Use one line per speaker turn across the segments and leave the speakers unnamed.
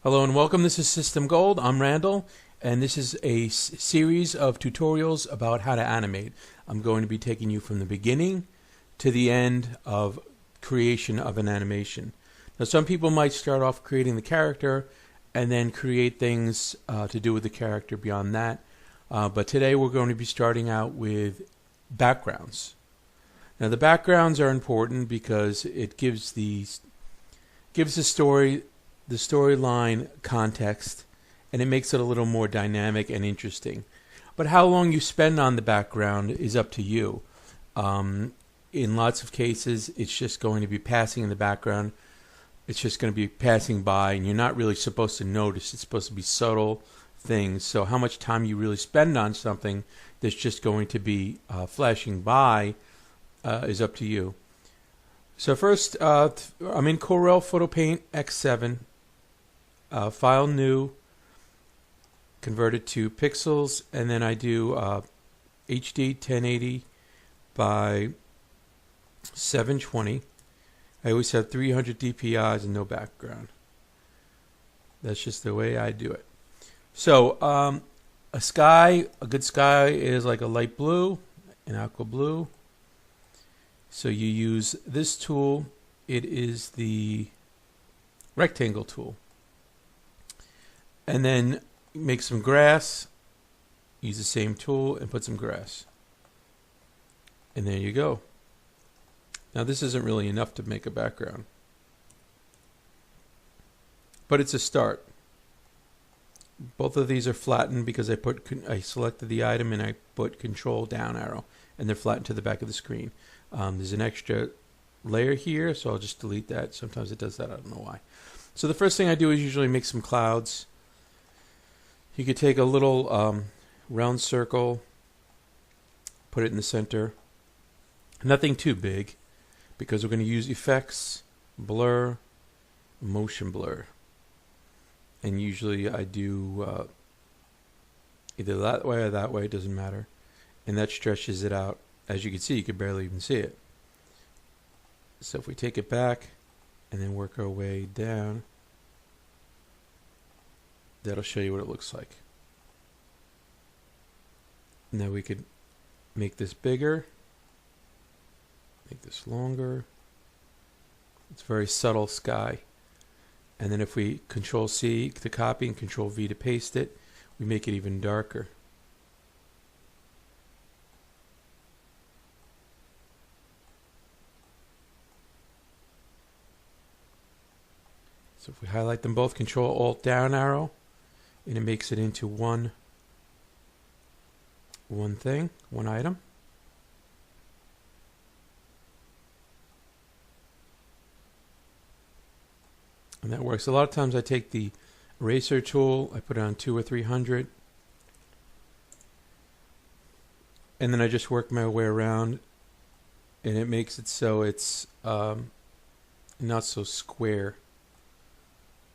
Hello and welcome. This is System Gold. I'm Randall, and this is a series of tutorials about how to animate. I'm going to be taking you from the beginning to the end of creation of an animation. Now, some people might start off creating the character and then create things to do with the character beyond that. But today we're going to be starting out with backgrounds. Now, the backgrounds are important because it gives the story, the storyline context, and it makes it a little more dynamic and interesting. But how long you spend on the background is up to you. In lots of cases, it's just going to be passing in the background. It's just going to be passing by, and you're not really supposed to notice. It's supposed to be subtle things. So how much time you really spend on something that's just going to be flashing by is up to you. So first, I'm in Corel Photopaint X7. File new, convert it to pixels, and then I do HD 1080 by 720. I always have 300 DPIs and no background. That's just the way I do it. So a good sky is like a light blue, an aqua blue. So you use this tool. It is the rectangle tool. And then make some grass, use the same tool and put some grass. And there you go. Now this isn't really enough to make a background, but it's a start. Both of these are flattened because I selected the item and I put Control down arrow, and they're flattened to the back of the screen. There's an extra layer here, so I'll just delete that. Sometimes it does that, I don't know why. So the first thing I do is usually make some clouds. You could take a little round circle, put it in the center. Nothing too big, because we're going to use effects, blur, motion blur. And usually I do either that way or that way, it doesn't matter. And that stretches it out. As you can see, you can barely even see it. So if we take it back and then work our way down, that'll show you what it looks like. Now we could make this bigger, make this longer. It's a very subtle sky. And then if we Control C to copy and Control V to paste it, we make it even darker. So if we highlight them both, Control Alt down arrow, and it makes it into one thing, one item. And that works. A lot of times I take the eraser tool, I put it on 200 or 300, and then I just work my way around, and it makes it so it's not so square.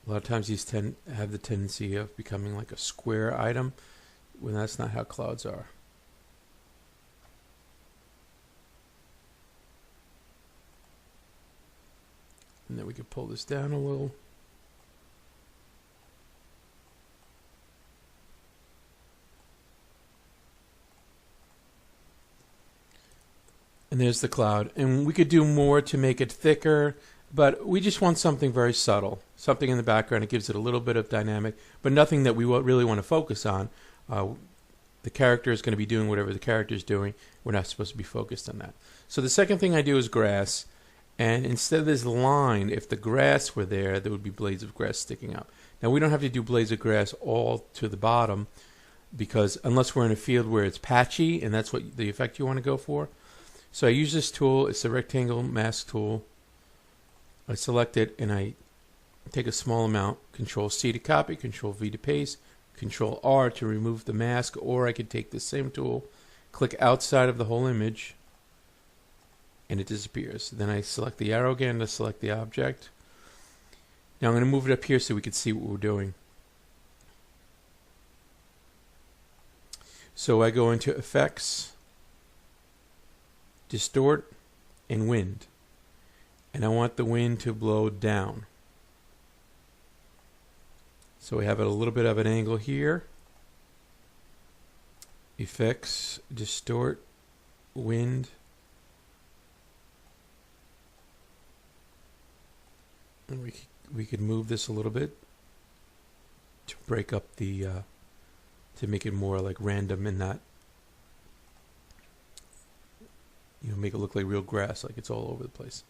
A lot of times these have the tendency of becoming like a square item, when that's not how clouds are. And then we can pull this down a little. And there's the cloud. And we could do more to make it thicker, but we just want something very subtle. Something in the background. It gives it a little bit of dynamic, but nothing that we really want to focus on. The character is going to be doing whatever the character is doing. We're not supposed to be focused on that. So the second thing I do is grass. And instead of this line, if the grass were there, there would be blades of grass sticking up. Now we don't have to do blades of grass all to the bottom, because unless we're in a field where it's patchy, and that's what the effect you want to go for. So I use this tool. It's the rectangle mask tool. I select it and I take a small amount, Control C to copy, Control V to paste, Control R to remove the mask, or I could take the same tool, click outside of the whole image, and it disappears. Then I select the arrow again to select the object. Now I'm going to move it up here so we can see what we're doing. So I go into Effects, Distort, and Wind. And I want the wind to blow down. So we have a little bit of an angle here. Effects, distort, wind. And we could move this a little bit to break up the, to make it more like random in that, make it look like real grass, like it's all over the place.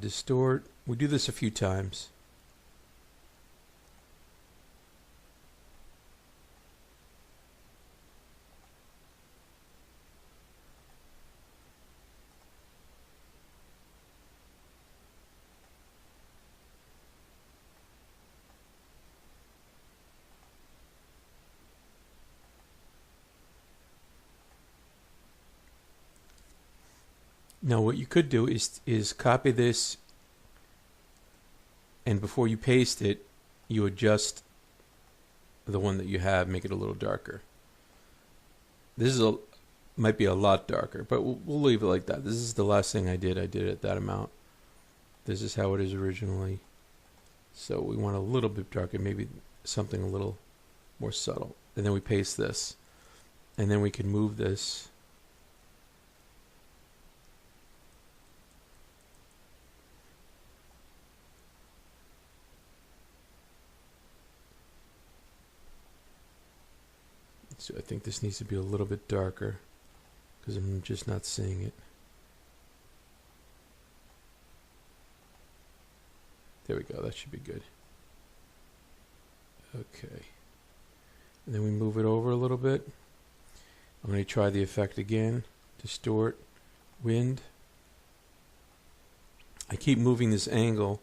Distort, we do this a few times. Now what you could do is copy this, and before you paste it, you adjust the one that you have, make it a little darker. This is might be a lot darker, but we'll leave it like that. This is the last thing I did. I did it at that amount. This is how it is originally. So we want a little bit darker, maybe something a little more subtle. And then we paste this. And then we can move this. So I think this needs to be a little bit darker because I'm just not seeing it. There we go, that should be good. Okay. And then we move it over a little bit. I'm going to try the effect again. Distort, wind. I keep moving this angle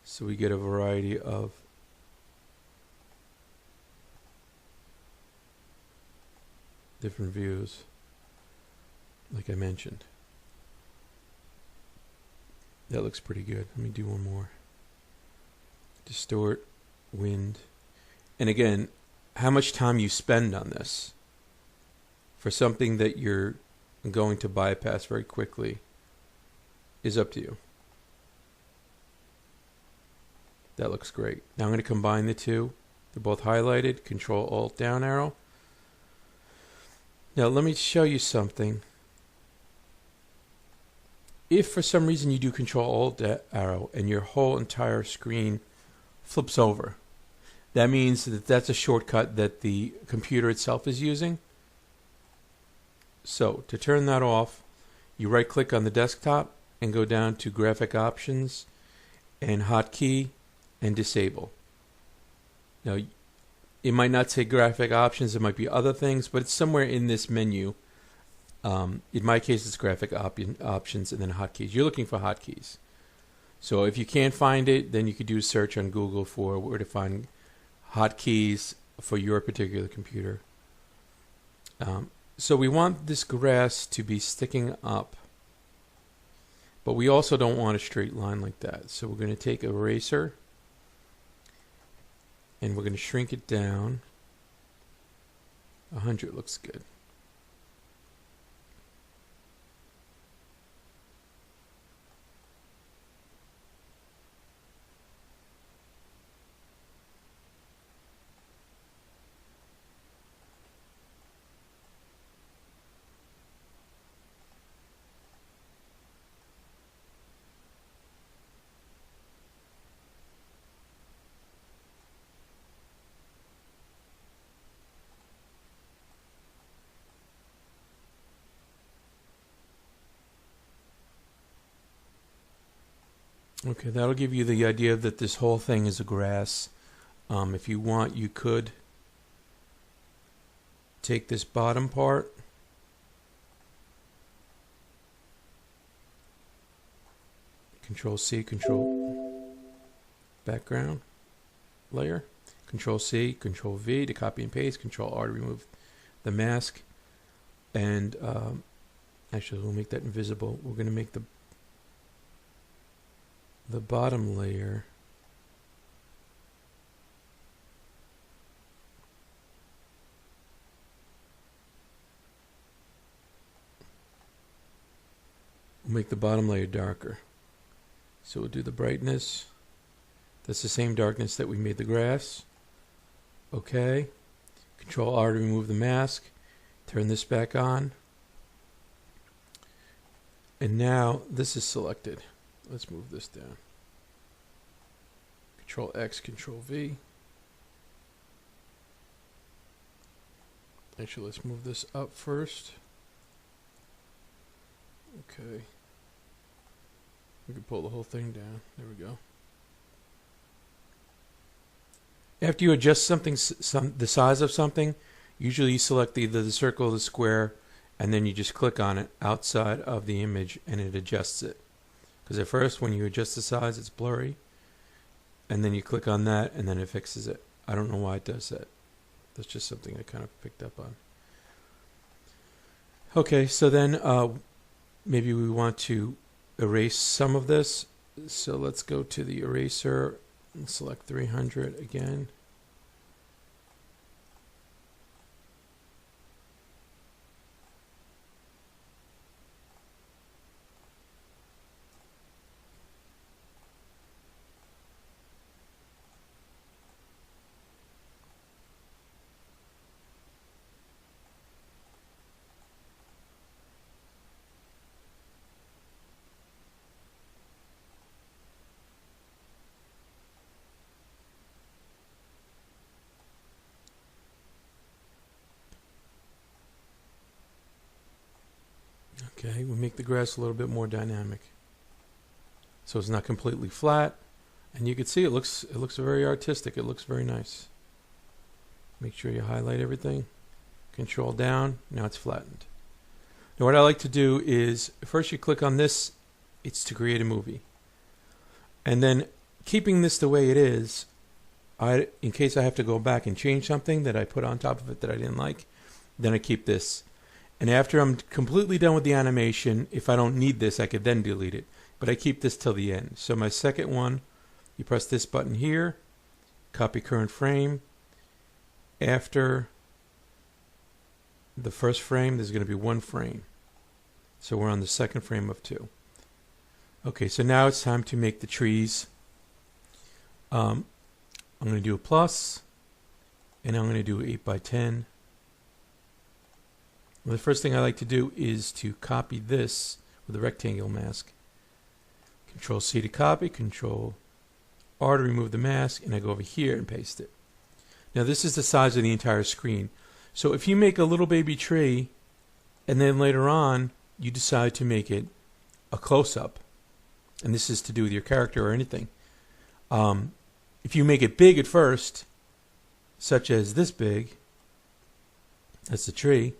so we get a variety of different views, like I mentioned. That looks pretty good. Let me do one more. Distort, wind. And again, how much time you spend on this for something that you're going to bypass very quickly is up to you. That looks great. Now I'm going to combine the two. They're both highlighted. Control Alt down arrow. Now let me show you something. If for some reason you do Control Alt arrow and your whole entire screen flips over, that means that that's a shortcut that the computer itself is using. So to turn that off, you right click on the desktop and go down to Graphic Options and Hotkey and Disable. Now it might not say graphic options, it might be other things, but it's somewhere in this menu. In my case, it's graphic options and then hotkeys. You're looking for hotkeys. So if you can't find it, then you could do a search on Google for where to find hotkeys for your particular computer. So we want this grass to be sticking up, but we also don't want a straight line like that. So we're going to take an eraser, and we're going to shrink it down. 100 looks good. Okay, that'll give you the idea that this whole thing is a grass. If you want, you could take this bottom part, Control C, Control background layer, Control C, Control V to copy and paste, Control R to remove the mask, and actually we'll make that invisible. We're going to make the bottom layer darker. So we'll do the brightness That's the same darkness that we made the grass. Okay. Control R to remove the mask. Turn this back on. And now this is selected. Let's move this down. Control X, Control V. Actually, let's move this up first. Okay. We can pull the whole thing down. There we go. After you adjust something, the size of something, usually you select either the circle or the square, and then you just click on it outside of the image and it adjusts it. Because at first when you adjust the size it's blurry, and then you click on that and then it fixes it. I don't know why it does that. That's just something I kind of picked up on. Okay, so then maybe we want to erase some of this. So let's go to the eraser and select 300 again. Okay, we make the grass a little bit more dynamic. So it's not completely flat, and you can see it looks very artistic. It looks very nice. Make sure you highlight everything. Control down, now it's flattened. Now what I like to do is, first you click on this, it's to create a movie. And then keeping this the way it is, in case I have to go back and change something that I put on top of it that I didn't like, then I keep this. And after I'm completely done with the animation, if I don't need this, I could then delete it. But I keep this till the end. So my second one, you press this button here, copy current frame. After the first frame, there's going to be one frame. So we're on the second frame of 2. Okay, so now it's time to make the trees. I'm going to do a plus, and I'm going to do 8 by 10. Well, the first thing I like to do is to copy this with a rectangle mask. Control C to copy, Control R to remove the mask, and I go over here and paste it. Now this is the size of the entire screen. So if you make a little baby tree, and then later on you decide to make it a close-up, and this is to do with your character or anything, if you make it big at first, such as this big, that's the tree,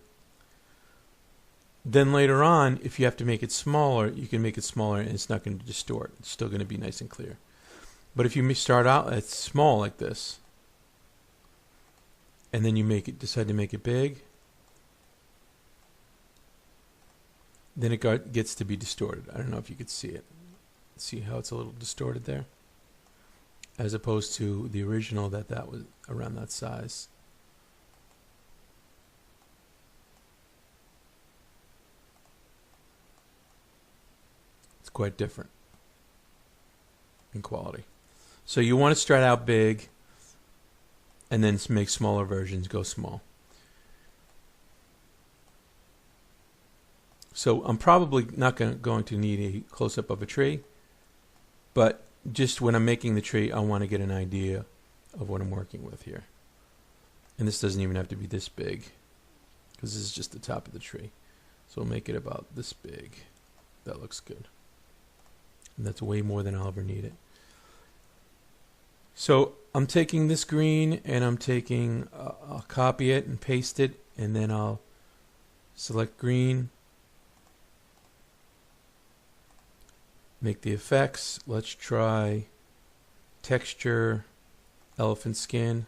then later on, if you have to make it smaller, you can make it smaller and it's not going to distort. It's still going to be nice and clear. But if you start out at small like this, and then you decide to make it big, then it gets to be distorted. I don't know if you could see it. See how it's a little distorted there? As opposed to the original that was around that size. Quite different in quality. So you want to start out big and then make smaller versions go small. So I'm probably not going to need a close-up of a tree, but just when I'm making the tree, I want to get an idea of what I'm working with here. And this doesn't even have to be this big, because this is just the top of the tree. So we'll make it about this big. That looks good. And that's way more than I'll ever need it. So I'm taking this green and I'll copy it and paste it, and then I'll select green, make the effects. Let's try texture, elephant skin.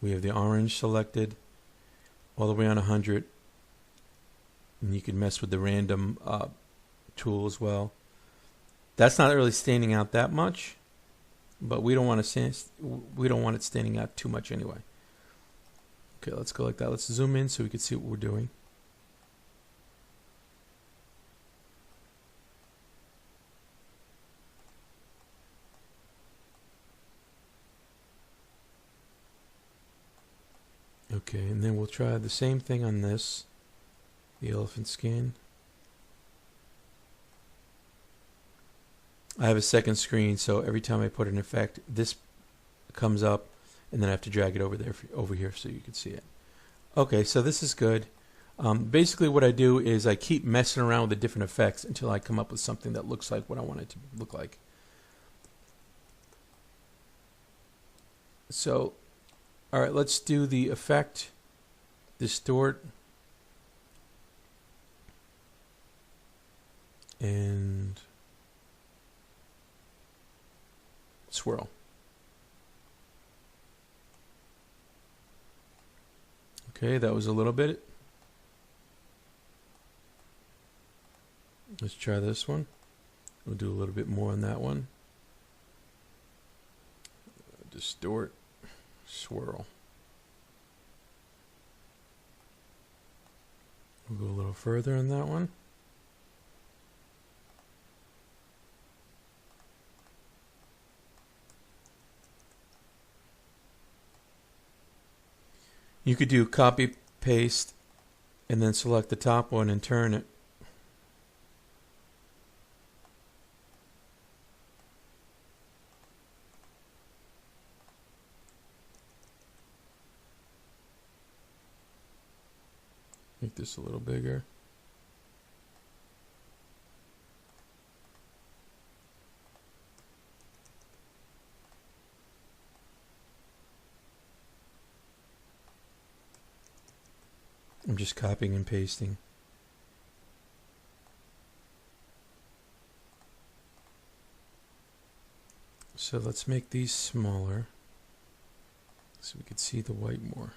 We have the orange selected all the way on 100, and you can mess with the random tool as well. That's not really standing out that much, but we don't want it standing out too much anyway. Okay, let's go like that. Let's zoom in so we can see what we're doing. Okay, and then we'll try the same thing on this, the elephant skin. I have a second screen, so every time I put an effect, this comes up, and then I have to drag it over there, over here, so you can see it. Okay, so this is good. Basically, what I do is I keep messing around with the different effects until I come up with something that looks like what I want it to look like. So, all right, let's do the effect, distort, and swirl. Okay, that was a little bit. Let's try this one. We'll do a little bit more on that one. Distort, swirl. We'll go a little further on that one. You could do copy, paste, and then select the top one and turn it. Make this a little bigger. I'm just copying and pasting. So let's make these smaller so we can see the white more.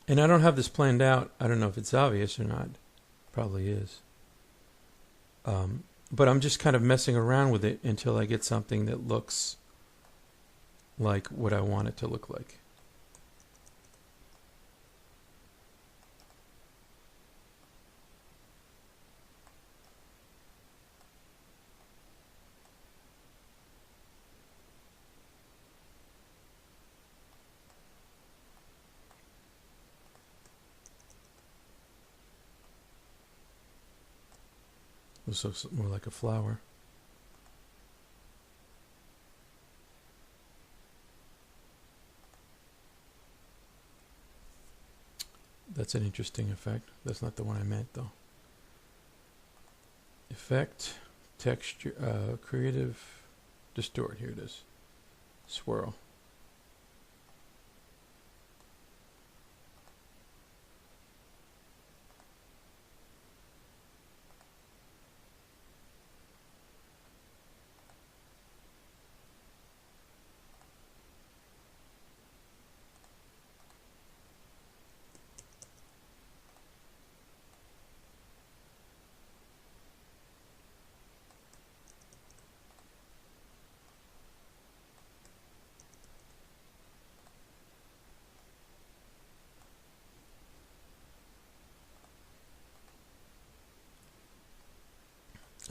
And I don't have this planned out. I don't know if it's obvious or not. Probably is. But I'm just kind of messing around with it until I get something that looks like what I want it to look like. This looks more like a flower. That's an interesting effect. That's not the one I meant, though. Effect, texture, creative, distort. Here it is. Swirl.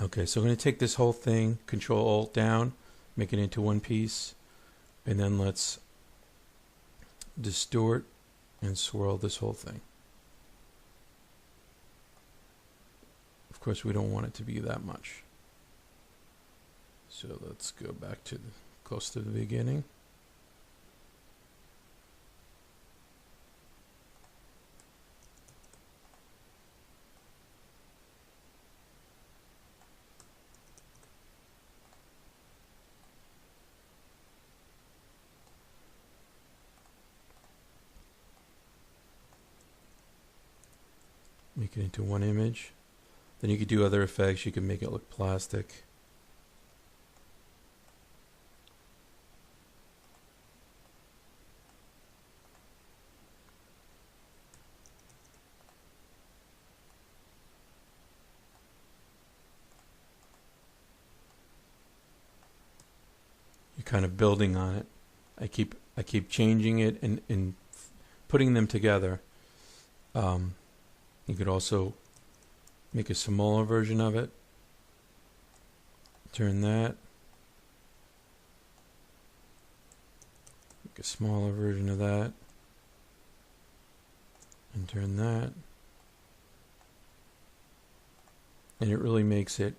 Okay, so I'm going to take this whole thing, Control-Alt down, make it into one piece, and then let's distort and swirl this whole thing. Of course, we don't want it to be that much. So let's go back to close to the beginning. Make it into one image. Then you could do other effects. You can make it look plastic. You're kind of building on it. I keep changing it and putting them together. You could also make a smaller version of it. Turn that. a smaller version of that and turn that. And it really makes it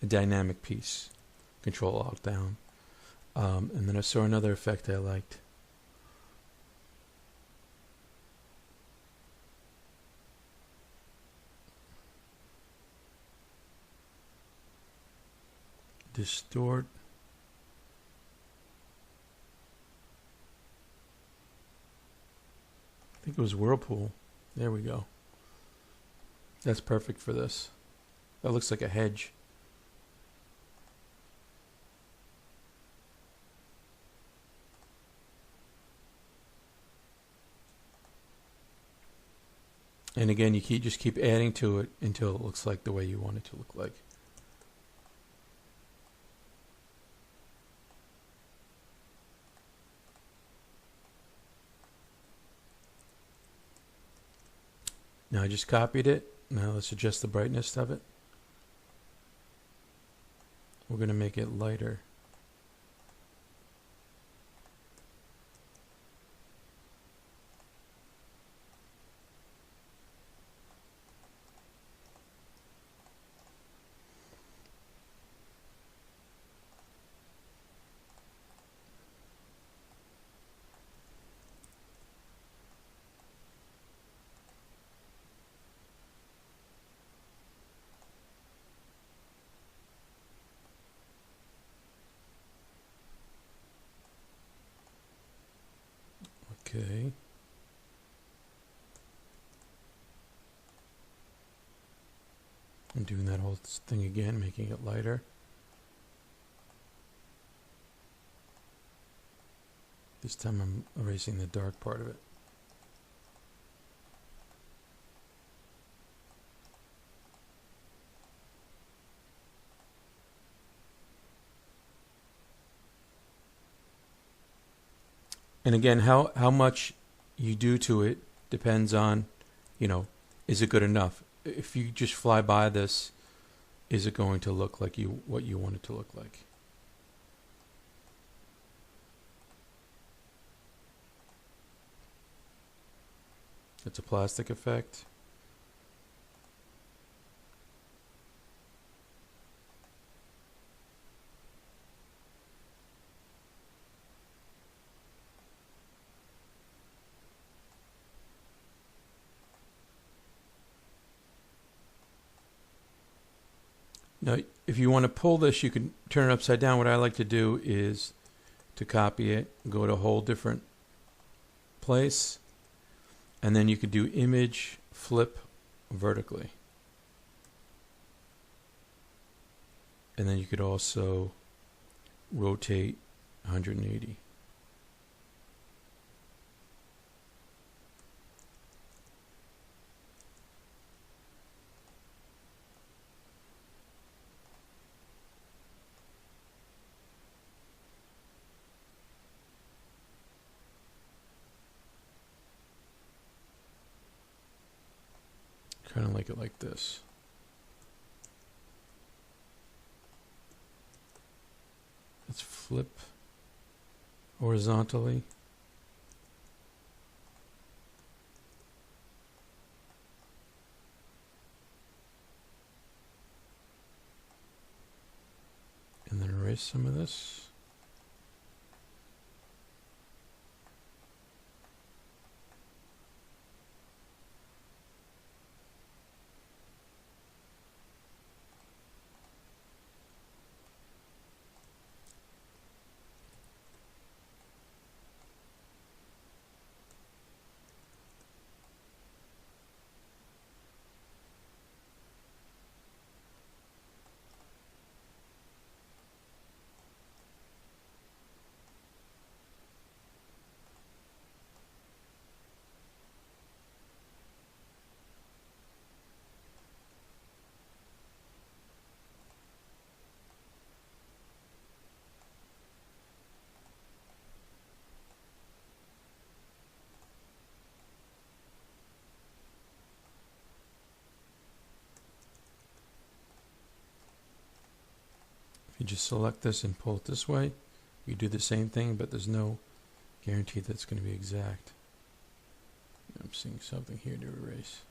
a dynamic piece. Control Alt down. And then I saw another effect I liked. Distort. I think it was Whirlpool. There we go. That's perfect for this. That looks like a hedge. And again, you just keep adding to it until it looks like the way you want it to look like. Now I just copied it. Now let's adjust the brightness of it. We're going to make it lighter. Okay. I'm doing that whole thing again, making it lighter. This time I'm erasing the dark part of it. And again, how much you do to it depends on, is it good enough? If you just fly by this, is it going to look like what you want it to look like? It's a plastic effect. Now, if you want to pull this, you can turn it upside down. What I like to do is to copy it, go to a whole different place, and then you could do image, flip vertically. And then you could also rotate 180. Kind of like it like this. Let's flip horizontally. And then erase some of this. If you just select this and pull it this way, you do the same thing, but there's no Guaranteed that's going to be exact. I'm seeing something here to erase.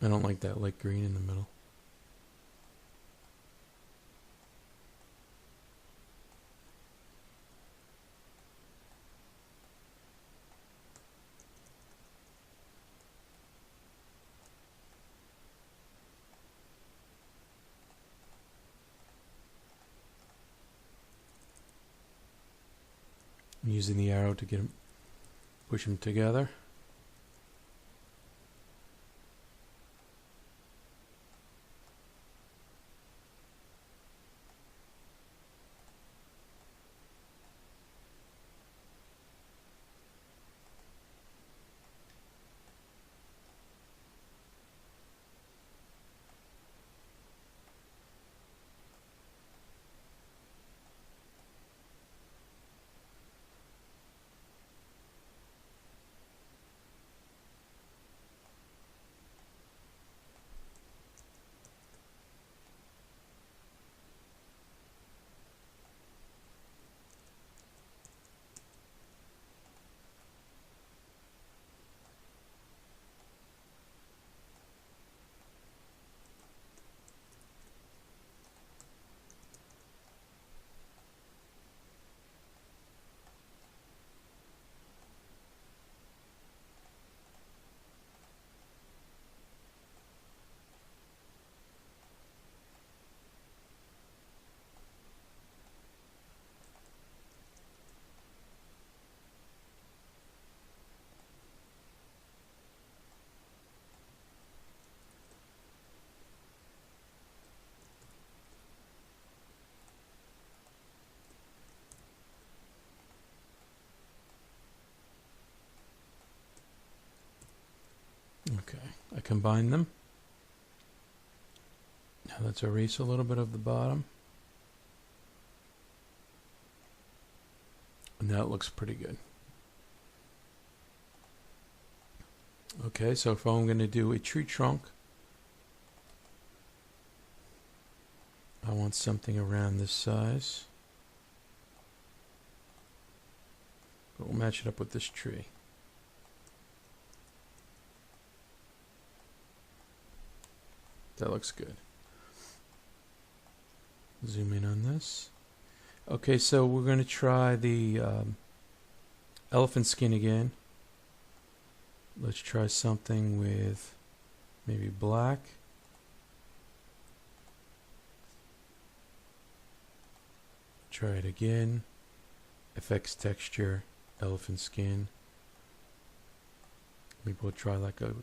I don't like that light green in the middle. I'm using the arrow to get them, push them together. Okay, I combine them. Now let's erase a little bit of the bottom. And that looks pretty good. Okay, so if I'm going to do a tree trunk, I want something around this size. But we'll match it up with this tree. That looks good. Zoom in on this. Okay, so we're going to try the elephant skin again. Let's try something with maybe black. Try it again. Effects texture, elephant skin. Maybe we'll try like a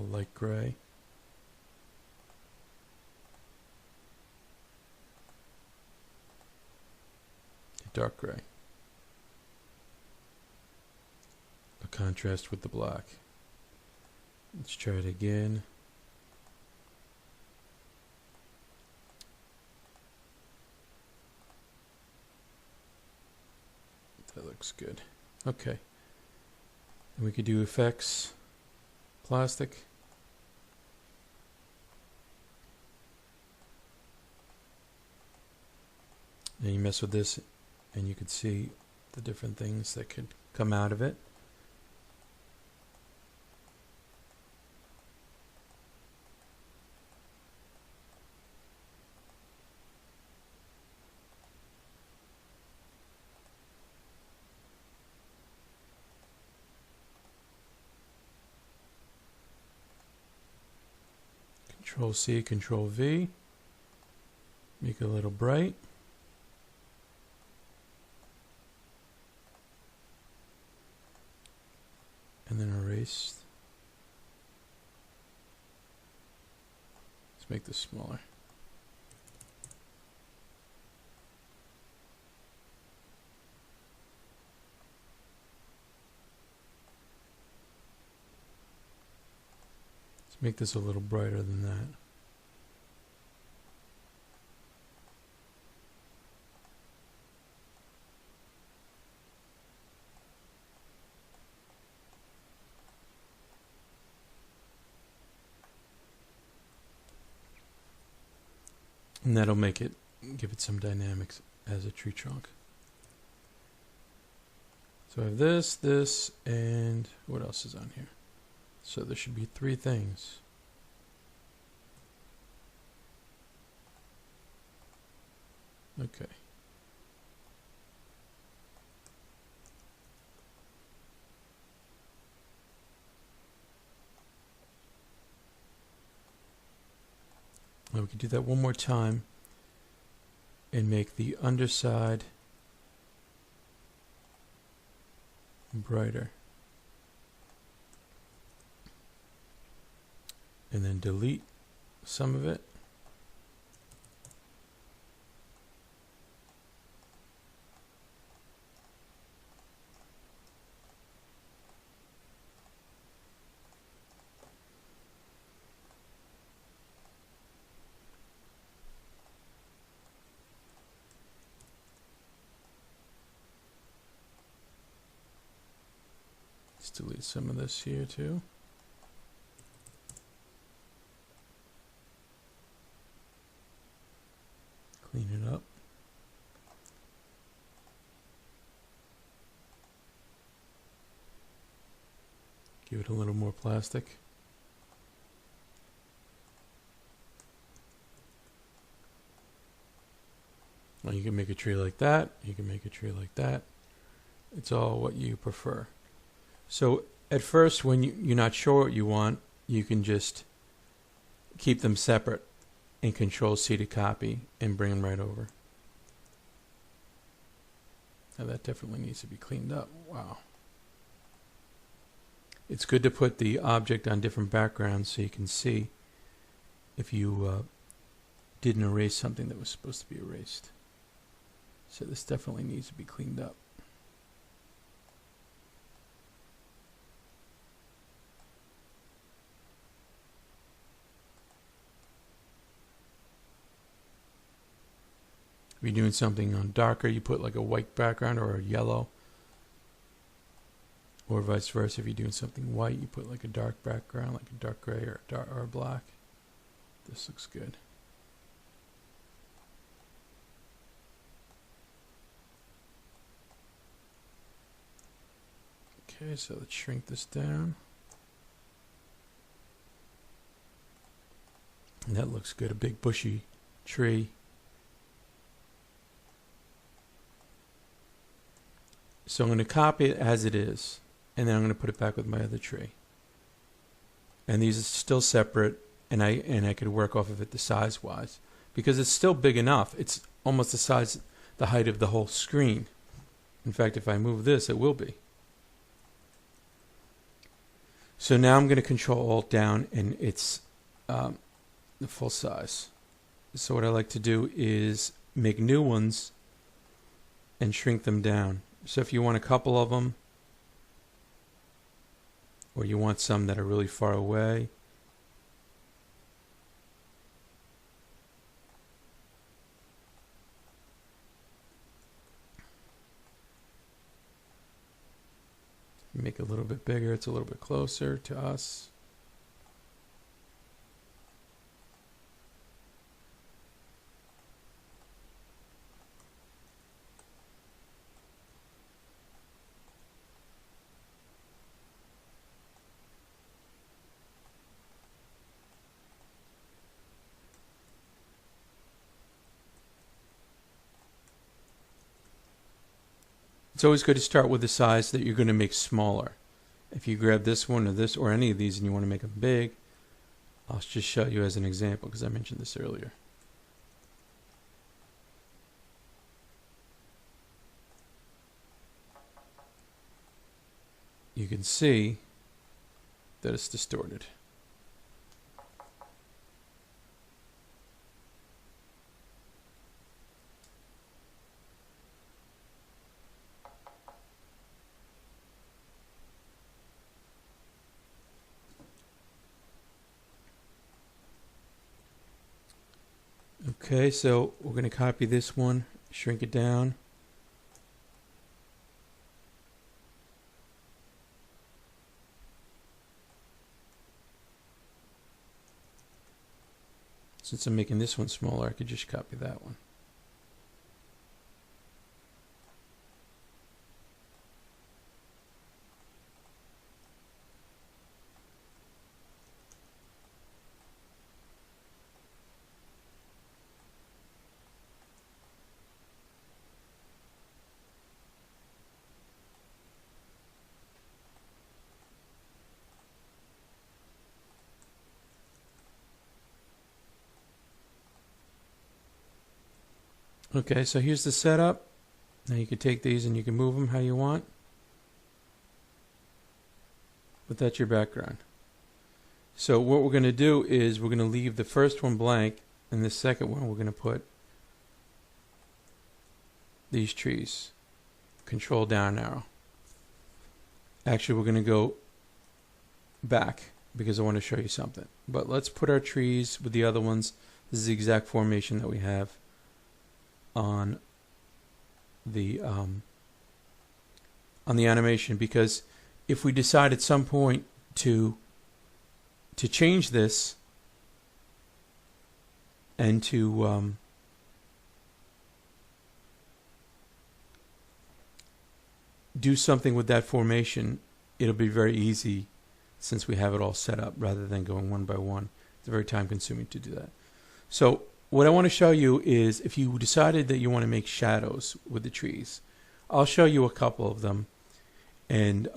light gray. Dark gray. A contrast with the black. Let's try it again. That looks good. Okay. And we could do effects, plastic. And you mess with this and you could see the different things that could come out of it. Control C, Control V. Make it a little bright. And then erase. Let's make this smaller. Let's make this a little brighter than that. And that'll make it, give it some dynamics as a tree trunk. So I have this, and what else is on here? So there should be 3 things. Okay. Now we can do that one more time and make the underside brighter. And then delete some of it. Let's delete some of this here too. Clean it up. Give it a little more plastic. Well, you can make a tree like that. You can make a tree like that. It's all what you prefer. So at first, when you're not sure what you want, you can just keep them separate and Control-C to copy and bring them right over. Now that definitely needs to be cleaned up. Wow. It's good to put the object on different backgrounds so you can see if you didn't erase something that was supposed to be erased. So this definitely needs to be cleaned up. If you're doing something on darker, you put like a white background or a yellow. Or vice versa, if you're doing something white, you put like a dark background, like a dark gray or a black. This looks good. Okay, so let's shrink this down. And that looks good, a big bushy tree. So I'm going to copy it as it is, and then I'm going to put it back with my other tree. And these are still separate, and I could work off of it the size-wise, because it's still big enough. It's almost the size, the height of the whole screen. In fact, if I move this, it will be. So now I'm going to Control-Alt down, and it's the full size. So what I like to do is make new ones and shrink them down. So if you want a couple of them, or you want some that are really far away, make it a little bit bigger, it's a little bit closer to us. It's always good to start with the size that you're going to make smaller. If you grab this one or this or any of these and you want to make them big, I'll just show you as an example because I mentioned this earlier. You can see that it's distorted. Okay, so we're going to copy this one, shrink it down. Since I'm making this one smaller, I could just copy that one. Okay, so here's the setup. Now you can take these and you can move them how you want. But that's your background. So what we're going to do is we're going to leave the first one blank, and the second one we're going to put these trees. Control down arrow. Actually, we're going to go back because I want to show you something. But let's put our trees with the other ones. This is the exact formation that we have on the animation, because if we decide at some point to change this and to do something with that formation, it'll be very easy since we have it all set up rather than going one by one. It's very time consuming to do that. So what I want to show you is if you decided that you want to make shadows with the trees, I'll show you a couple of them, and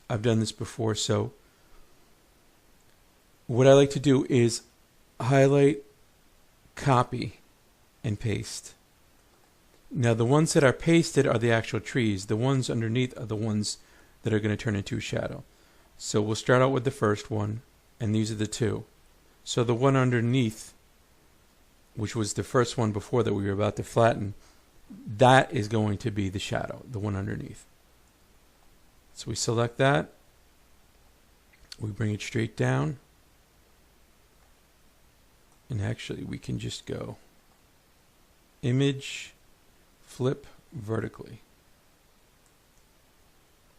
I've done this before. So what I like to do is highlight, copy, and paste. Now the ones that are pasted are the actual trees. The ones underneath are the ones that are going to turn into a shadow. So we'll start out with the first one, and these are the two. So the one underneath, which was the first one before that we were about to flatten, that is going to be the shadow, the one underneath. So we select that, we bring it straight down, and actually we can just go image, flip vertically.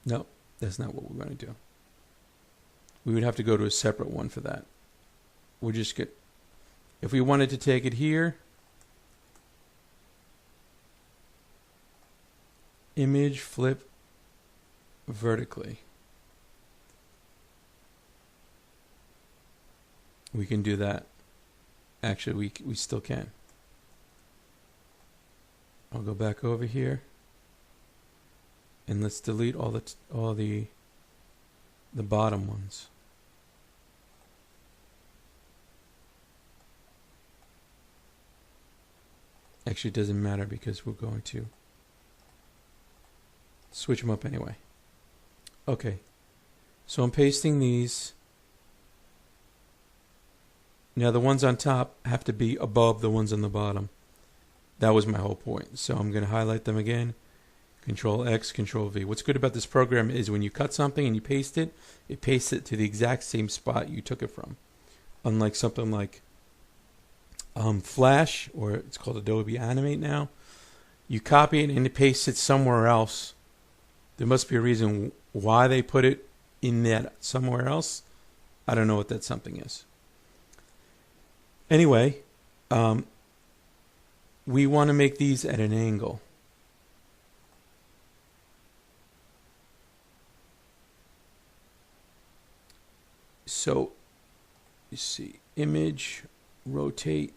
No, that's not what we're going to do. We would have to go to a separate one for that. We'll just get, if we wanted to take it here, image, flip vertically, we can do that. Actually, we still can. I'll go back over here, and let's delete all the bottom ones. Actually, it doesn't matter because we're going to switch them up anyway. Okay, so I'm pasting these. Now the ones on top have to be above the ones on the bottom. That was my whole point. So I'm going to highlight them again. Control X, Control V. What's good about this program is when you cut something and you paste it, it pastes it to the exact same spot you took it from. Unlike something like Flash, or it's called Adobe Animate now, you copy it and it pastes it somewhere else. There must be a reason why they put it in that somewhere else. I don't know what that something is. Anyway, we want to make these at an angle. So, you see, image, rotate.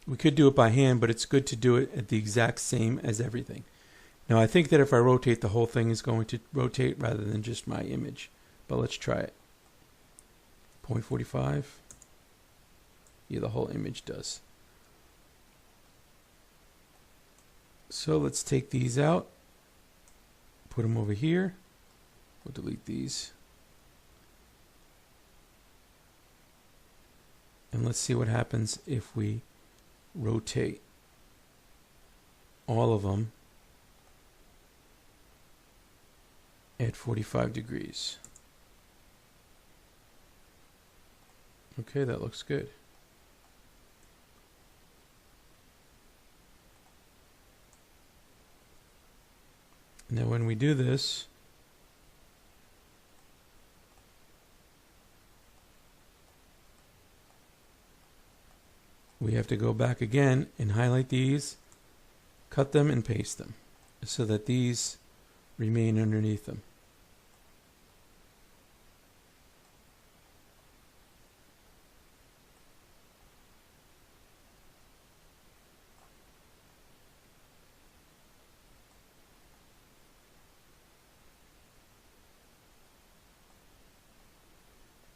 We could do it by hand, but it's good to do it at the exact same as everything. Now, I think that if I rotate, the whole thing is going to rotate rather than just my image. But let's try it. 0.45. Yeah, the whole image does. So let's take these out. Put them over here. We'll delete these. And let's see what happens if we rotate all of them at 45 degrees. Okay, that looks good. Now when we do this, we have to go back again and highlight these, cut them and paste them so that these remain underneath them.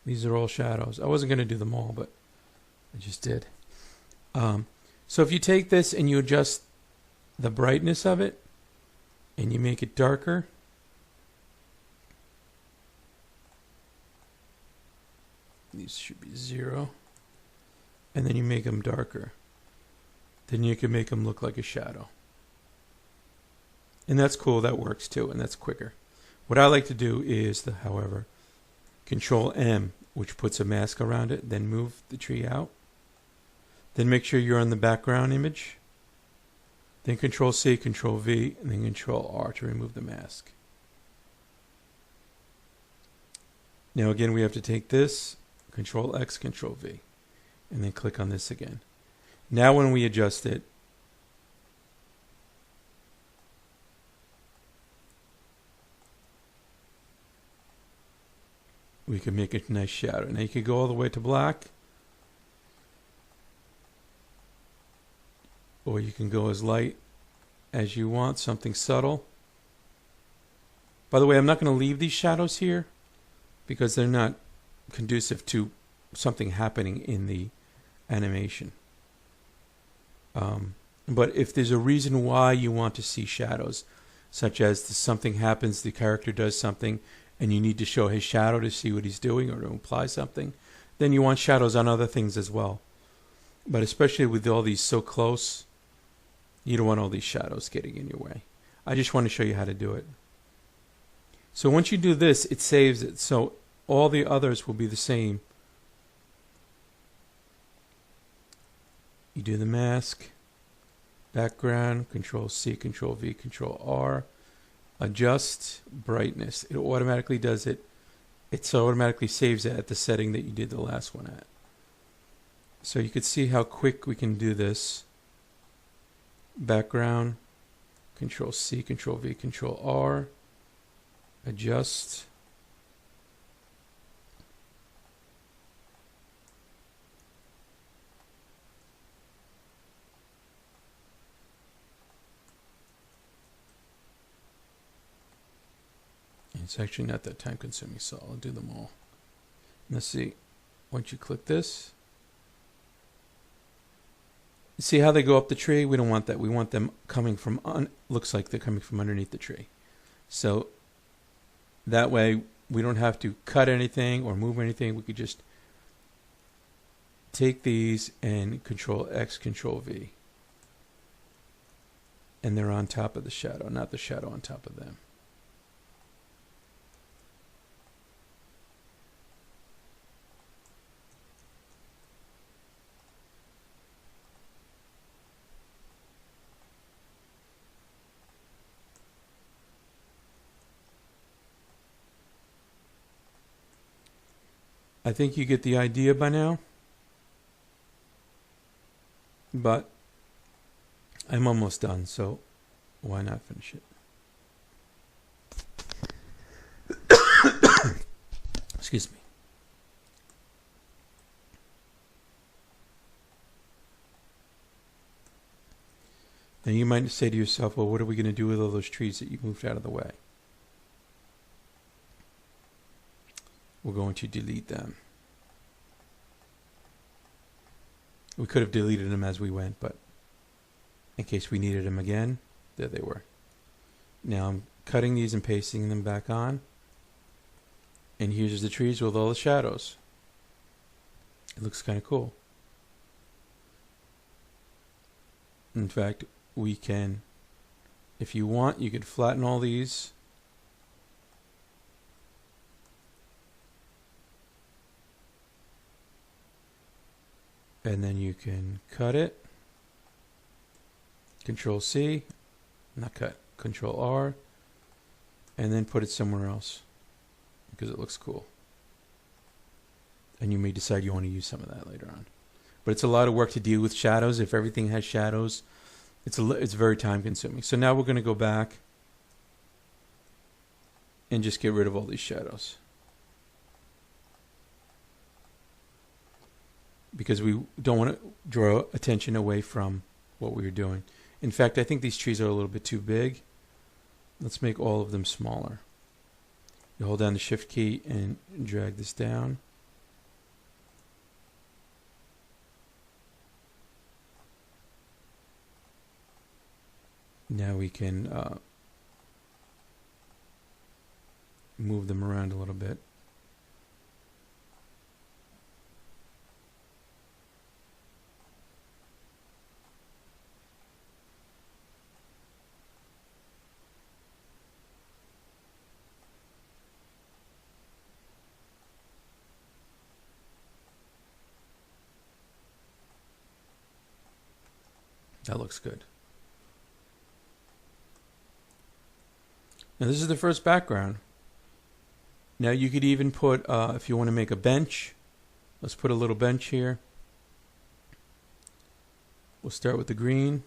These are all shadows. I wasn't going to do them all, but I just did. So if you take this and you adjust the brightness of it and you make it darker, these should be 0, and then you make them darker, then you can make them look like a shadow. And that's cool, that works too, and that's quicker. What I like to do is, however, Control M, which puts a mask around it, then move the tree out. Then make sure you're on the background image. Then Control C, Control V, and then Control R to remove the mask. Now again, we have to take this, Control X, Control V, and then click on this again. Now when we adjust it, we can make a nice shadow. Now you can go all the way to black, or you can go as light as you want, something subtle. By the way, I'm not going to leave these shadows here because they're not conducive to something happening in the animation. But if there's a reason why you want to see shadows, such as something happens, the character does something, and you need to show his shadow to see what he's doing or to imply something, then you want shadows on other things as well. But especially with all these so close, you don't want all these shadows getting in your way. I just want to show you how to do it. So once you do this, it saves it. So all the others will be the same. You do the mask, background, Control C, Control V, Control R, adjust brightness. It automatically does it. It automatically saves it at the setting that you did the last one at. So you can see how quick we can do this. Background, Control C, Control V, Control R, adjust. It's actually not that time consuming, so I'll do them all. Let's see. Once you click this, see how they go up the tree? We don't want that. We want them coming from, looks like they're coming from underneath the tree. So that way we don't have to cut anything or move anything. We could just take these and Control X, Control V. And they're on top of the shadow, not the shadow on top of them. I think you get the idea by now, but I'm almost done, so why not finish it? Excuse me. Now you might say to yourself, well, what are we going to do with all those trees that you moved out of the way? We're going to delete them. We could have deleted them as we went, but in case we needed them again, there they were. Now I'm cutting these and pasting them back on. And here's the trees with all the shadows. It looks kind of cool. In fact, we can, if you want, you could flatten all these. and then you can cut it. Control C, not cut, Control R, and then put it somewhere else because it looks cool. And you may decide you want to use some of that later on. But it's a lot of work to deal with shadows. If everything has shadows, it's very time consuming. So now we're going to go back and just get rid of all these shadows, because we don't want to draw attention away from what we were doing. In fact, I think these trees are a little bit too big. Let's make all of them smaller. You hold down the Shift key and drag this down. Now we can move them around a little bit. That looks good. Now this is the first background. Now you could even put, if you want to make a bench, let's put a little bench here. We'll start with the green.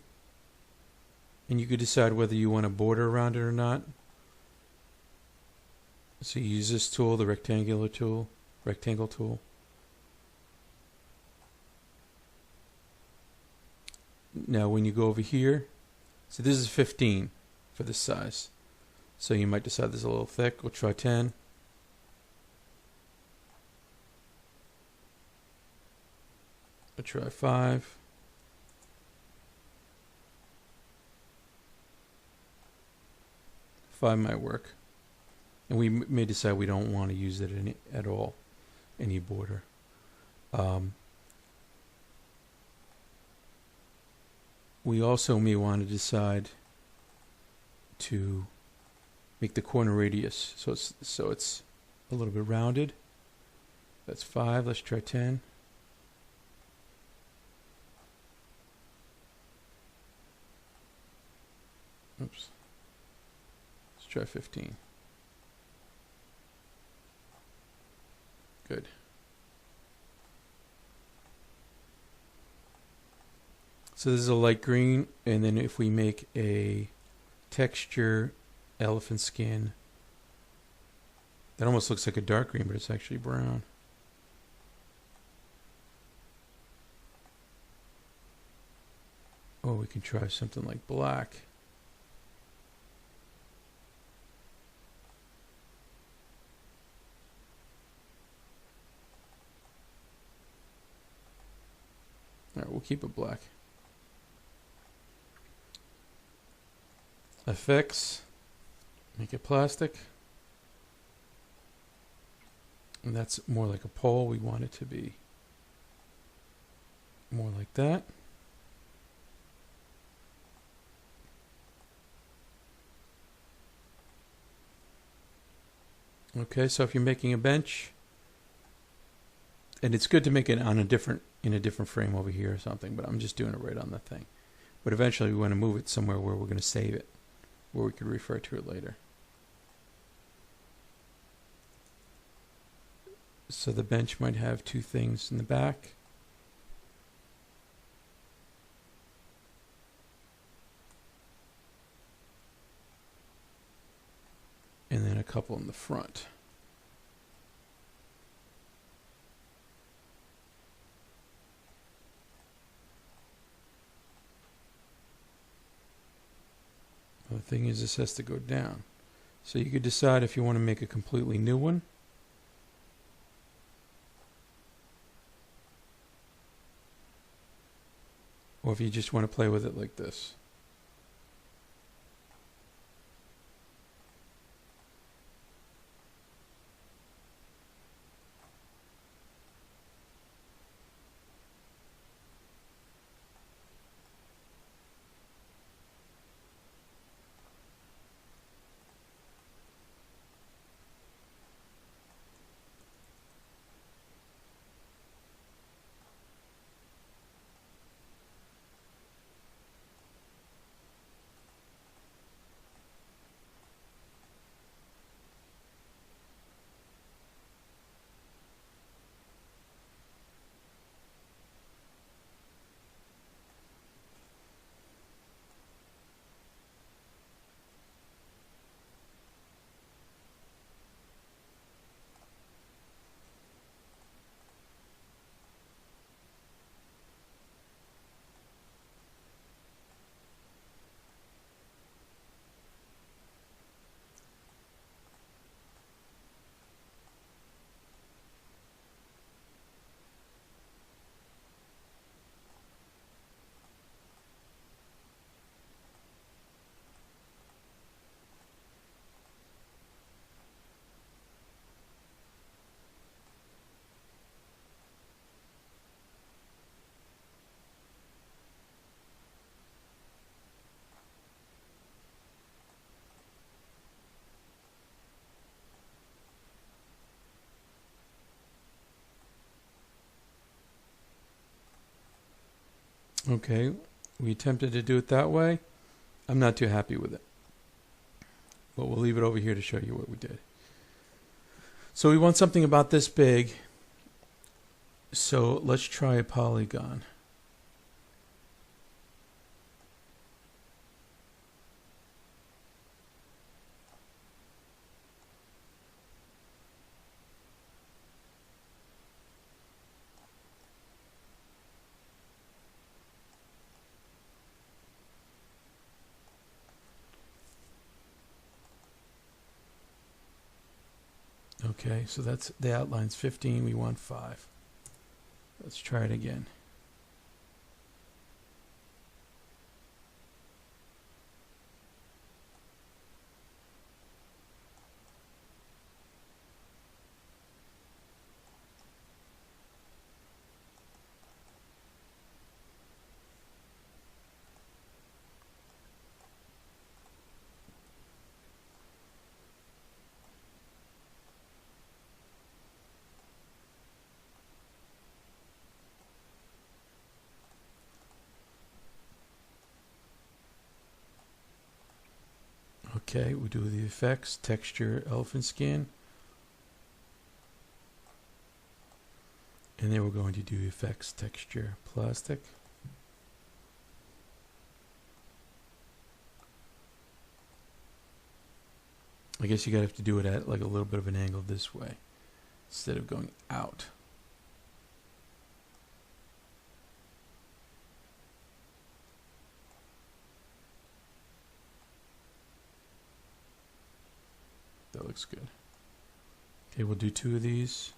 And you could decide whether you want a border around it or not. So you use this tool, the rectangle tool. Now when you go over here, so this is 15 for this size. So you might decide this is a little thick. We'll try 10. We'll try 5. Five might work. And we may decide we don't want to use it at all, any border. We also may want to decide to make the corner radius so it's a little bit rounded. That's 5. Let's try 10. Oops. Let's try 15. Good. So this is a light green, and then if we make a texture elephant skin, that almost looks like a dark green, but it's actually brown. Or we can try something like black. All right, we'll keep it black. Effects, make it plastic. And that's more like a pole. We want it to be more like that. Okay, so if you're making a bench, and it's good to make it on in a different frame over here or something, but I'm just doing it right on the thing. But eventually we want to move it somewhere where we're going to save it, where we could refer to it later. So the bench might have two things in the back. And then a couple in the front. The thing is, this has to go down. So you could decide if you want to make a completely new one. Or if you just want to play with it like this. Okay, we attempted to do it that way. I'm not too happy with it. But we'll leave it over here to show you what we did. So we want something about this big. So let's try a polygon. Okay, so that's the outline's 15, we want 5. Let's try it again. Okay, we do the effects, texture, elephant skin. And then we're going to do effects, texture, plastic. I guess you gotta have to do it at like a little bit of an angle this way instead of going out. That looks good. Okay, we'll do 2 of these.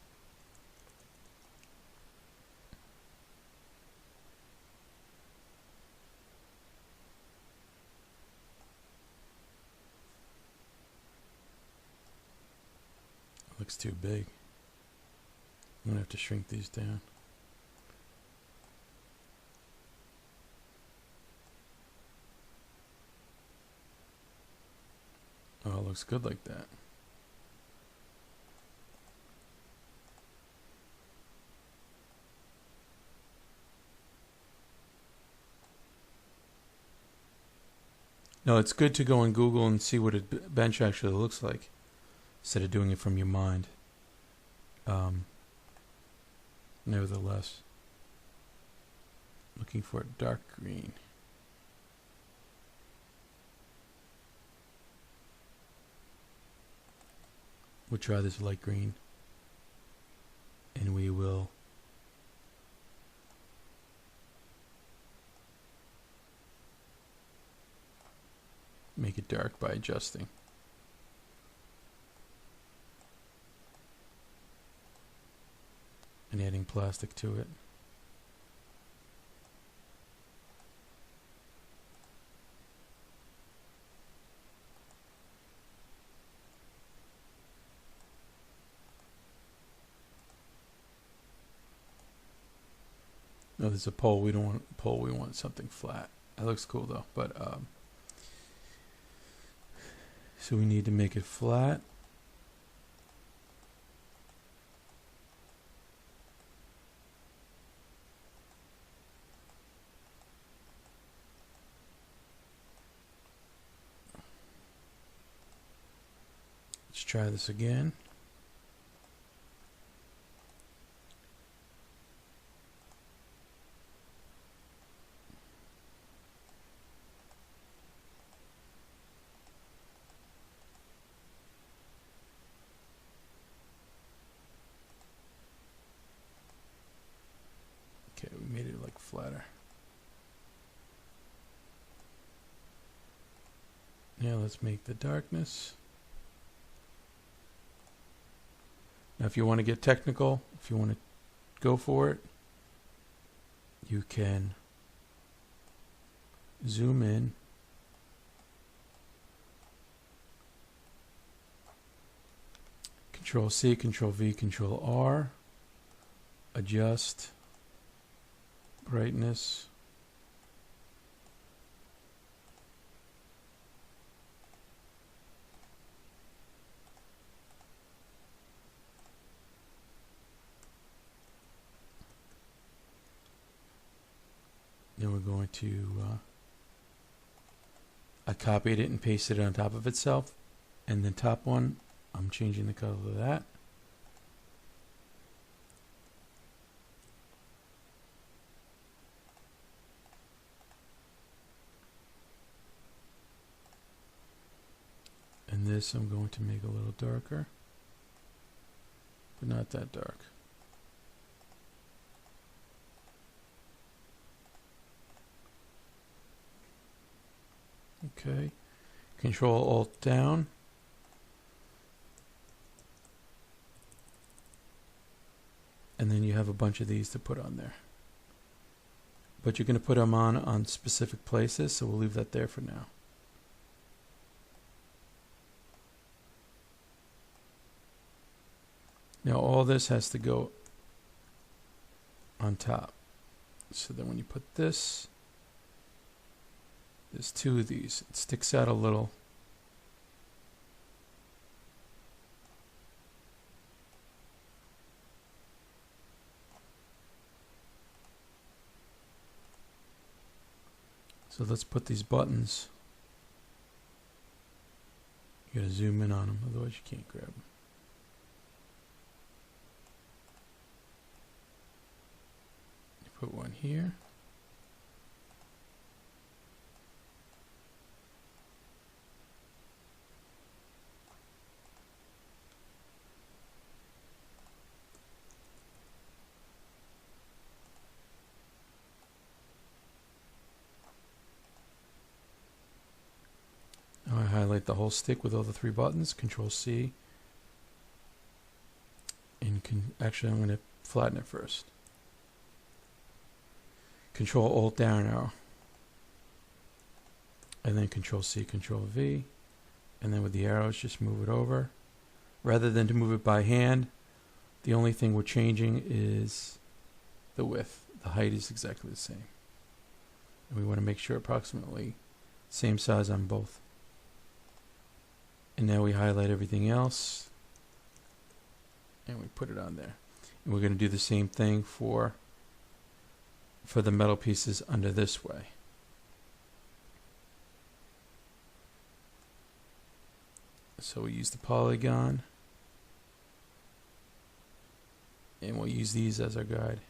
Looks too big. I'm gonna have to shrink these down. Oh, it looks good like that. No, it's good to go on Google and see what a bench actually looks like instead of doing it from your mind. Nevertheless, looking for a dark green. We'll try this light green, and we will make it dark by adjusting. And adding plastic to it. No, there's a pole. We don't want a pole. We want something flat. That looks cool though. But so we need to make it flat. Let's try this again. Okay, we made it like flatter. Now let's make the darkness. Now if you want to get technical, if you want to go for it, you can zoom in. Control C, Control V, Control R. Adjust brightness. Then we're going to, I copied it and pasted it on top of itself. And the top one, I'm changing the color of that. And this I'm going to make a little darker, but not that dark. Okay, Control Alt down. And then you have a bunch of these to put on there. But you're going to put them on specific places, so we'll leave that there for now. Now all this has to go on top. So then when you put this, there's two of these. It sticks out a little. So let's put these buttons. You gotta zoom in on them, otherwise you can't grab them. You put one here. Now I highlight the whole stick with all the three buttons, Control C. And actually I'm going to flatten it first. Control Alt down arrow. And then Control C, Control V. And then with the arrows just move it over. Rather than to move it by hand, the only thing we're changing is the width. The height is exactly the same. And we want to make sure approximately same size on both. And now we highlight everything else and we put it on there. And we're going to do the same thing for the metal pieces under this way. So we use the polygon and we'll use these as our guide.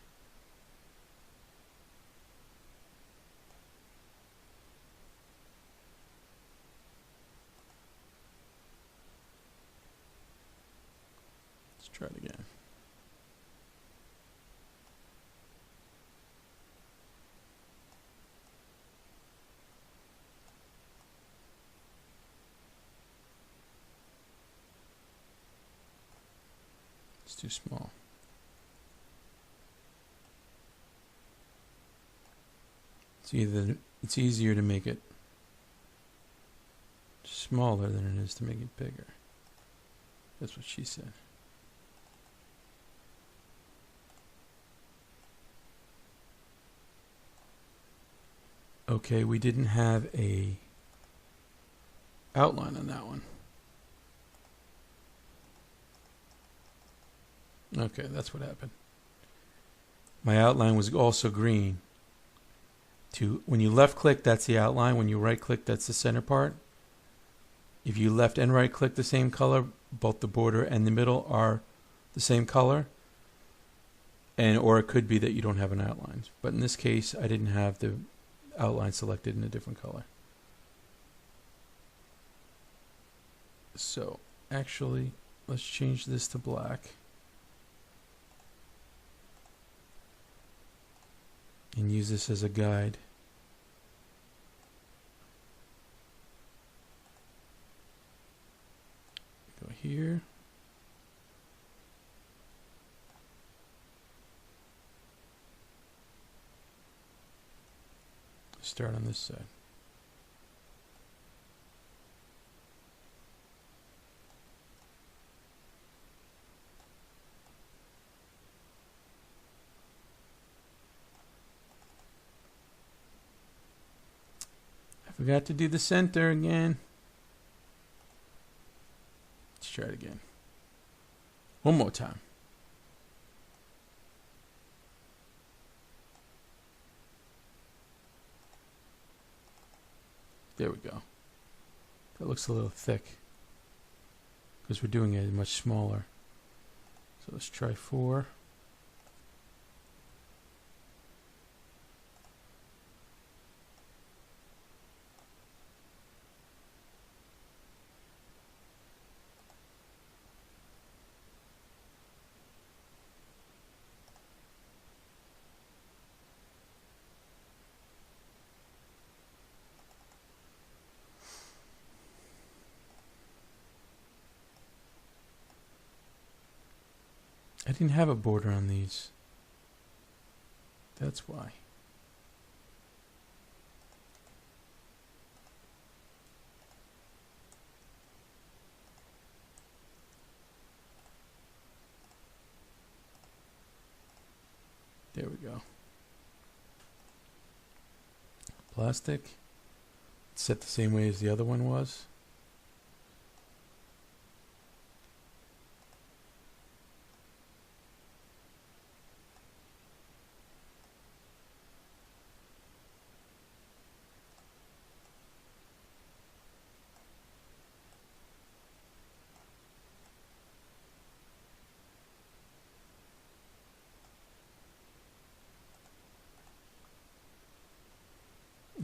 Let's try it again. It's too small. It's easier to make it smaller than it is to make it bigger. That's what she said. Okay, we didn't have a outline on that one. Okay, that's what happened. My outline was also green. When you left click, that's the outline. When you right click, that's the center part. If you left and right click the same color, both the border and the middle are the same color. Or it could be that you don't have an outline. But in this case, I didn't have the outline selected in a different color. So actually, let's change this to black. And use this as a guide. Go here. Start on this side. Forgot to do the center again. Let's try it again. One more time. There we go. That looks a little thick because we're doing it much smaller. So let's try 4. I didn't have a border on these. That's why. There we go. Plastic. It's set the same way as the other one was.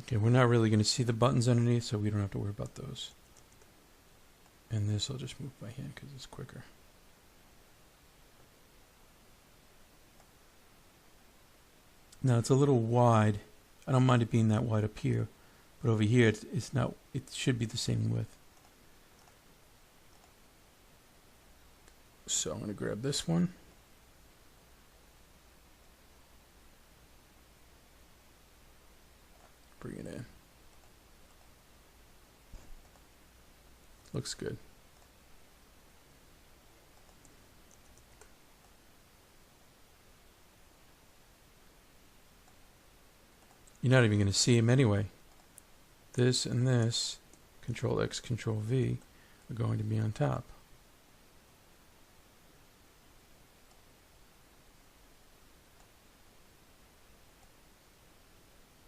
Okay, we're not really going to see the buttons underneath, so we don't have to worry about those. And this I'll just move by hand because it's quicker. Now it's a little wide. I don't mind it being that wide up here, but over here it's not. It should be the same width. So I'm going to grab this one. Bring it in. Looks good. You're not even going to see him anyway. This and this, Control X, Control V, are going to be on top.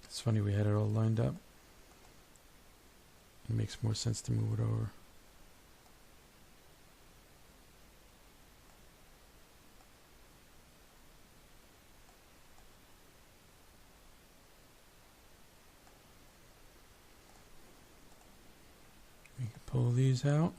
It's funny we had it all lined up. It makes more sense to move it over. We can pull these out.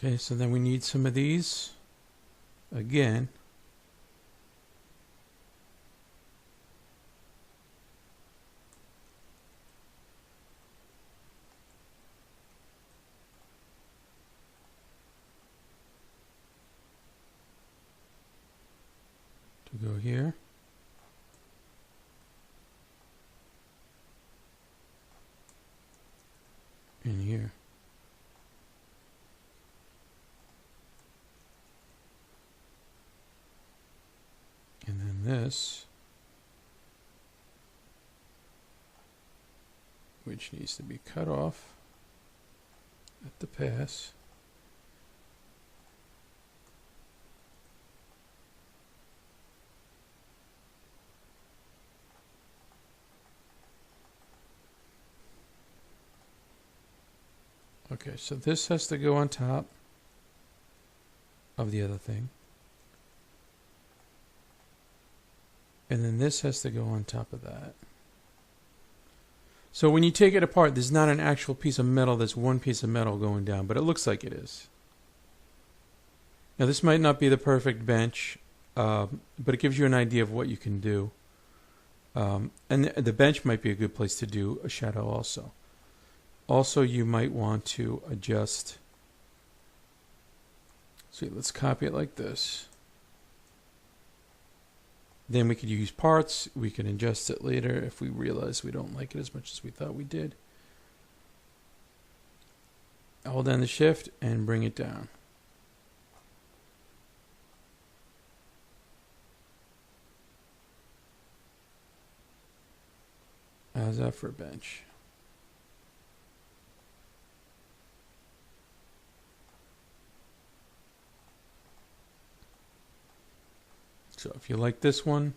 Okay, so then we need some of these again. To go here. And here. And then this, which needs to be cut off at the pass. Okay, so this has to go on top of the other thing. And then this has to go on top of that. So when you take it apart, there's not an actual piece of metal. There's one piece of metal going down, but it looks like it is. Now this might not be the perfect bench, but it gives you an idea of what you can do. And the bench might be a good place to do a shadow also. Also, you might want to adjust. See, let's copy it like this. Then we could use parts. We can adjust it later if we realize we don't like it as much as we thought we did. Hold down the shift and bring it down. How's that for a bench? So if you like this one,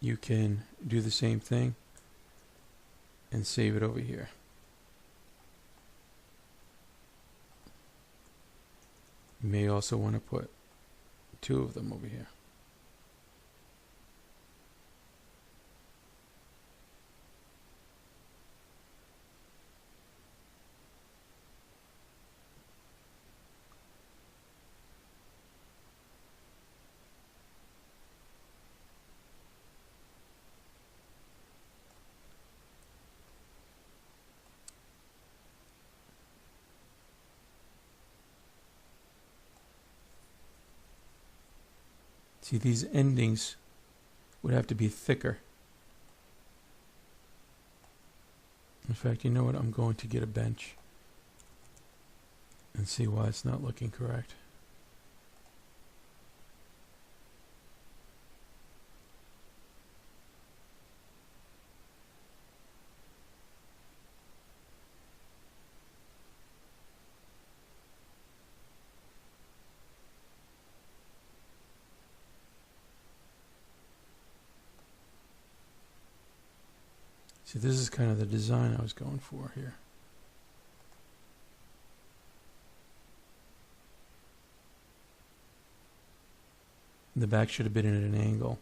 you can do the same thing and save it over here. You may also want to put two of them over here. See, these endings would have to be thicker. In fact, you know what? I'm going to get a bench and see why it's not looking correct. See, this is kind of the design I was going for here. The back should have been at an angle.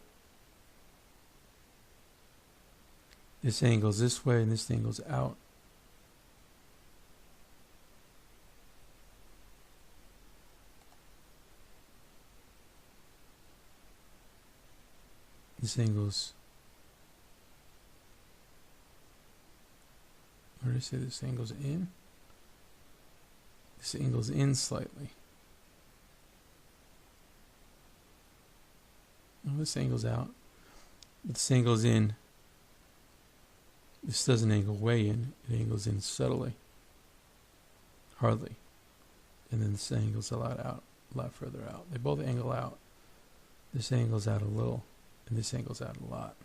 This angle's this way and this angle's out. This angle's, where did I say this angle's in? This angle's in slightly. Oh, this angle's out. But this angle's in. This doesn't angle way in. It angles in subtly. Hardly. And then this angle's a lot further out. They both angle out. This angle's out a little, and this angle's out a lot.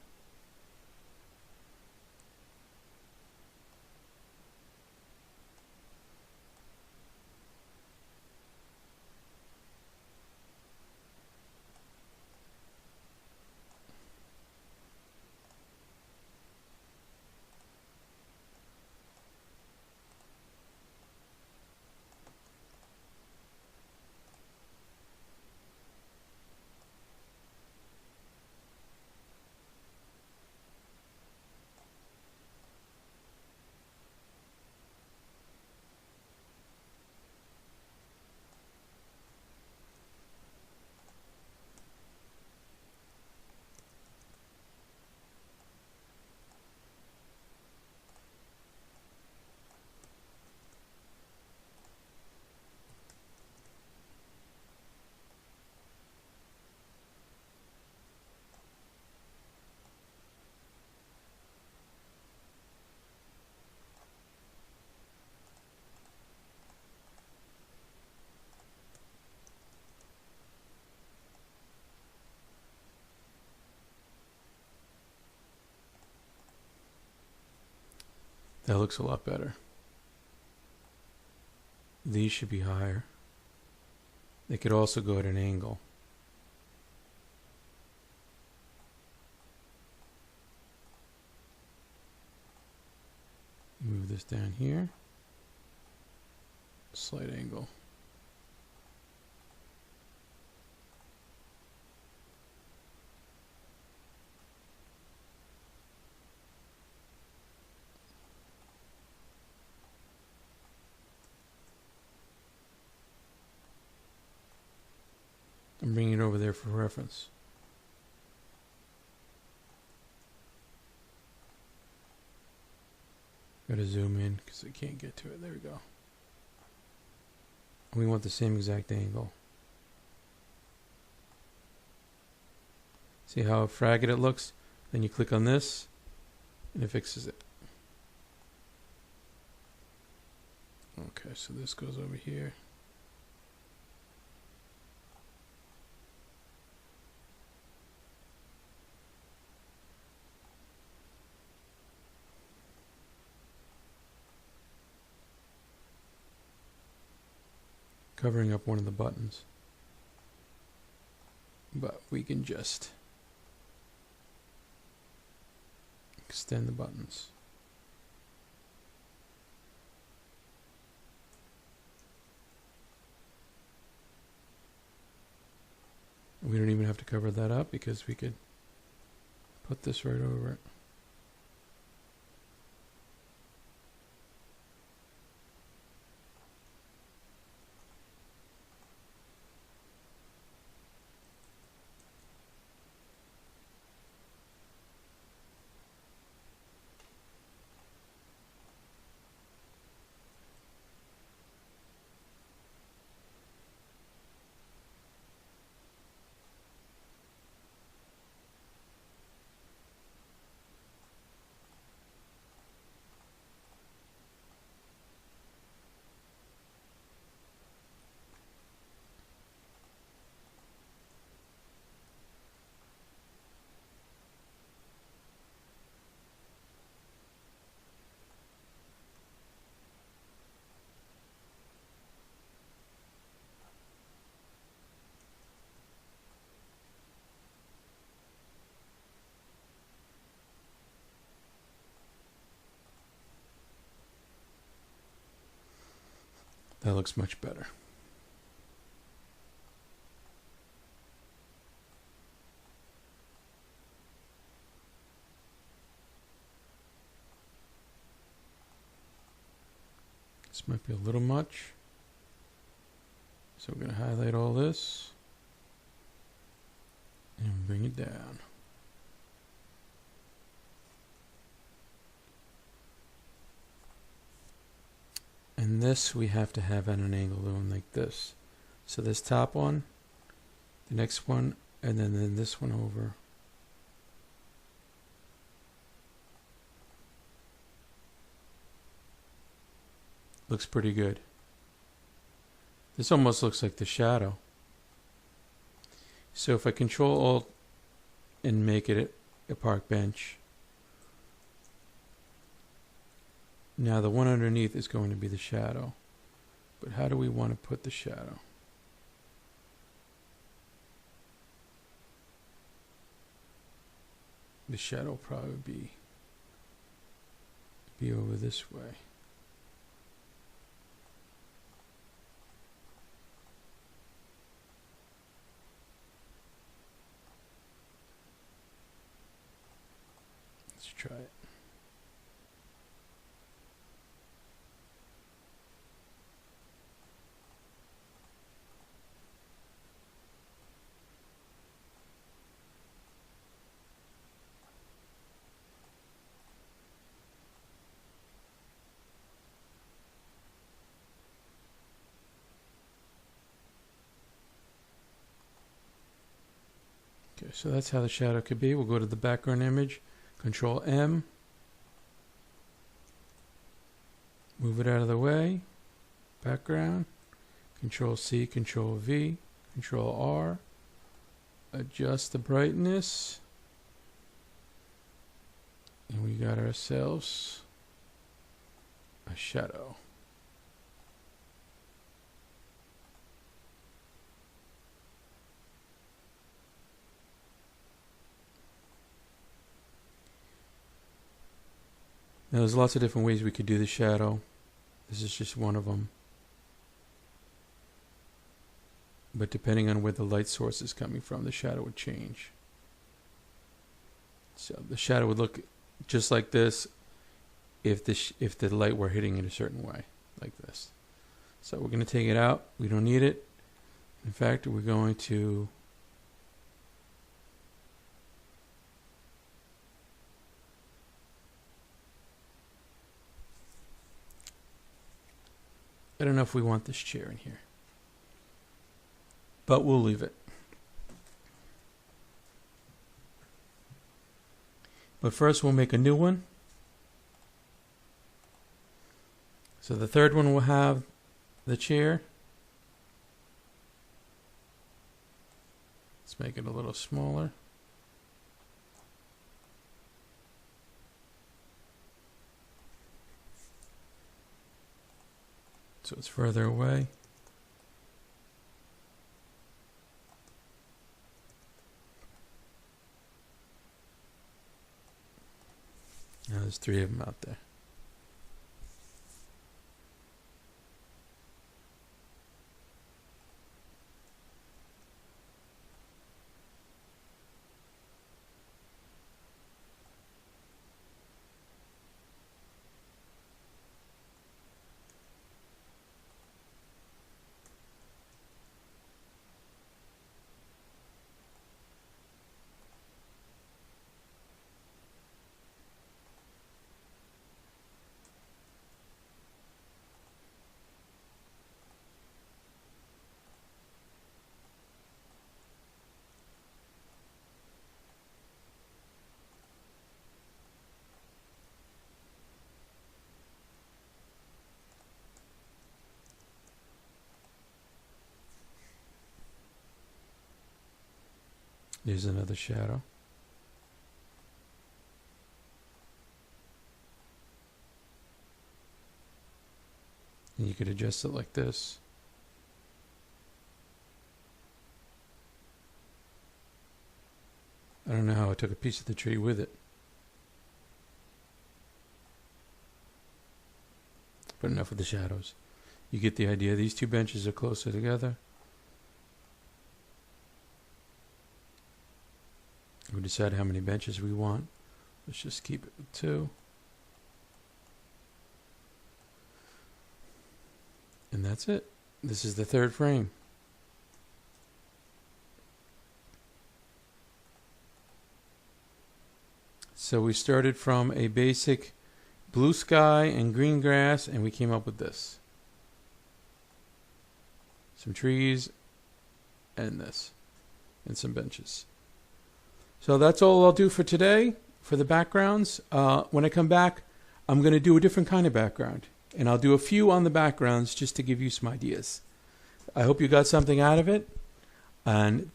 That looks a lot better. These should be higher. They could also go at an angle. this down here. Slight angle. I'm bringing it over there for reference. Gotta zoom in because I can't get to it. There we go. We want the same exact angle. See how fragged it looks? Then you click on this and it fixes it. Okay, so this goes over here. Covering up one of the buttons. But we can just extend the buttons. We don't even have to cover that up because we could put this right over it. That looks much better. This might be a little much. So we're going to highlight all this and bring it down. And this we have to have at an angle going like this. So this top one, the next one, and then this one over. Looks pretty good. This almost looks like the shadow. So if I Control Alt and make it a park bench, now the one underneath is going to be the shadow. But how do we want to put the shadow? The shadow will probably be over this way. Let's try it. Okay, so that's how the shadow could be. We'll go to the background image, Control M, move it out of the way, background, Control C, Control V, Control R, adjust the brightness, and we got ourselves a shadow. Now there's lots of different ways we could do the shadow. This is just one of them. But depending on where the light source is coming from, the shadow would change. So the shadow would look just like this if the light were hitting it a certain way, like this. So we're going to take it out. We don't need it. In fact, we're going to I don't know if we want this chair in here, but we'll leave it. But first we'll make a new one. So the third one will have the chair. Let's make it a little smaller. So it's further away. Now there's 3 of them out there. There's another shadow. And you could adjust it like this. I don't know how I took a piece of the tree with it. But enough of the shadows. You get the idea. These 2 benches are closer together. We decide how many benches we want. Let's just keep it with 2. And that's it. This is the 3rd frame. So we started from a basic blue sky and green grass, and we came up with this. Some trees and this. And some benches. So that's all I'll do for today for the backgrounds. When I come back, I'm going to do a different kind of background. And I'll do a few on the backgrounds just to give you some ideas. I hope you got something out of it. And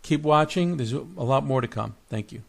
keep watching. There's a lot more to come. Thank you.